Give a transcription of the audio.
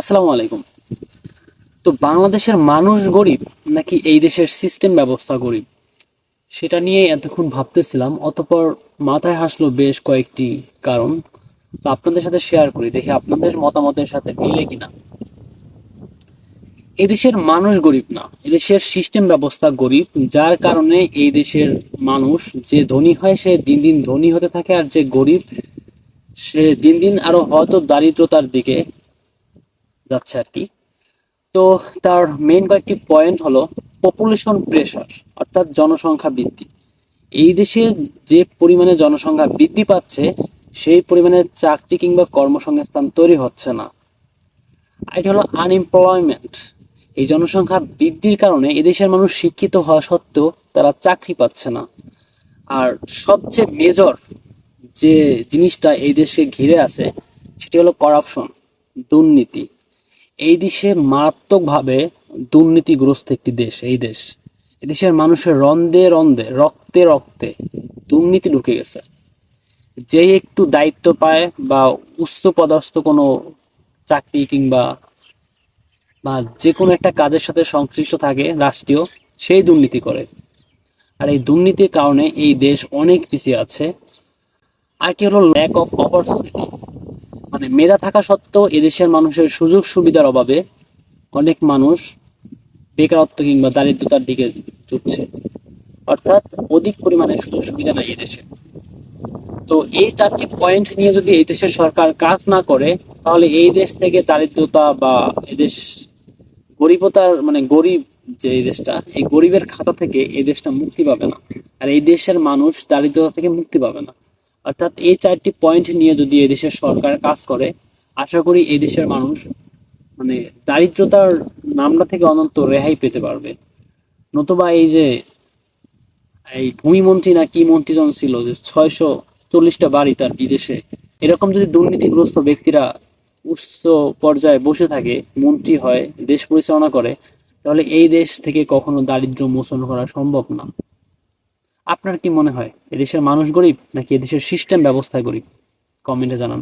আসসালামু আলাইকুম। তো বাংলাদেশের মানুষ গরিব নাকি এই দেশের সিস্টেম ব্যবস্থা গরিব, সেটা নিয়ে এতক্ষণ ভাবতেছিলাম। অতঃপর মাথায় হাসলো বেশ কয়েকটি কারণ। তো আপনাদের সাথে শেয়ার করি, দেখি আপনাদের মতামতের সাথে মিলে কিনা। এদেশের মানুষ গরিব না, এদেশের সিস্টেম ব্যবস্থা গরিব, যার কারণে এই দেশের মানুষ যে ধনী হয় সে দিন দিন ধনী হতে থাকে, আর যে গরিব সে দিন দিন আরো হয়তো দারিদ্রতার দিকে যাচ্ছে আর কি। তো তার মেইন কয়েকটি পয়েন্ট হলো পপুলেশন প্রেশার, অর্থাৎ জনসংখ্যা বৃদ্ধি। এই দেশে যে পরিমাণে জনসংখ্যা বৃদ্ধি পাচ্ছে সেই পরিমাণে চাকরি কিংবা কর্মসংস্থান তৈরি হচ্ছে না। আর এটি হলো আনএমপ্লয়মেন্ট। এই জনসংখ্যা বৃদ্ধির কারণে এদেশের মানুষ শিক্ষিত হওয়া সত্ত্বেও তারা চাকরি পাচ্ছে না। আর সবচেয়ে মেজর যে জিনিসটা এই দেশে ঘিরে আছে সেটি হলো করাপশন, দুর্নীতি। এই দেশে মারাত্মকভাবে দুর্নীতিগ্রস্ত একটি দেশ এই দেশ। এদেশের মানুষের রন্ধে রন্ধে রক্তে রক্তে দুর্নীতি ঢুকে গেছে। যেই একটু দায়িত্ব পায় বা উচ্চ পদস্থ কোনো চাকরি কিংবা বা যে কোনো একটা কাজের সাথে সংশ্লিষ্ট থাকে রাষ্ট্রীয়, সেই দুর্নীতি করে। আর এই দুর্নীতির কারণে এই দেশ অনেক পিছিয়ে আছে। আর কি হলো ল্যাক অফ অপরচুনিটি, মানে মেধা থাকা সত্ত্বেও এদেশের মানুষের সুযোগ সুবিধার অভাবে অনেক মানুষ বেকারত্ব কিংবা দারিদ্রতার দিকে ঝুঁকছে। অর্থাৎ অধিক পরিমাণে সুযোগ সুবিধা নাই এদেশে। তো এই চারটি পয়েন্ট নিয়ে যদি এই দেশের সরকার কাজ না করে, তাহলে এই দেশ থেকে দারিদ্রতা বা এদেশ গরিবতার মানে গরিব, যে এই দেশটা, এই গরিবের খাতা থেকে এই দেশটা মুক্তি পাবে না। আর এই দেশের মানুষ দারিদ্রতা থেকে মুক্তি পাবে না। অর্থাৎ এই চারটি পয়েন্ট নিয়ে যদি এই দেশের সরকার কাজ করে, আশা করি এই দেশের মানুষ মানে দারিদ্রতার নামটা থেকে অনন্ত রেহাই পেতে পারবে। নতুবা এই যে এই ভূমিমন্ত্রী না কি মন্ত্রী জন ছিল, যে 640টা বাড়ি তার বিদেশে, এরকম যদি দুর্নীতিগ্রস্ত ব্যক্তিরা উচ্চ পর্যায়ে বসে থাকে, মন্ত্রী হয়, দেশ পরিচালনা করে, তাহলে এই দেশ থেকে কখনো দারিদ্র্য মোচন করা সম্ভব না। আপনার কি মনে হয় এদেশের মানুষ গরিব নাকি এদেশের সিস্টেম ব্যবস্থা গরিব? কমেন্টে জানান।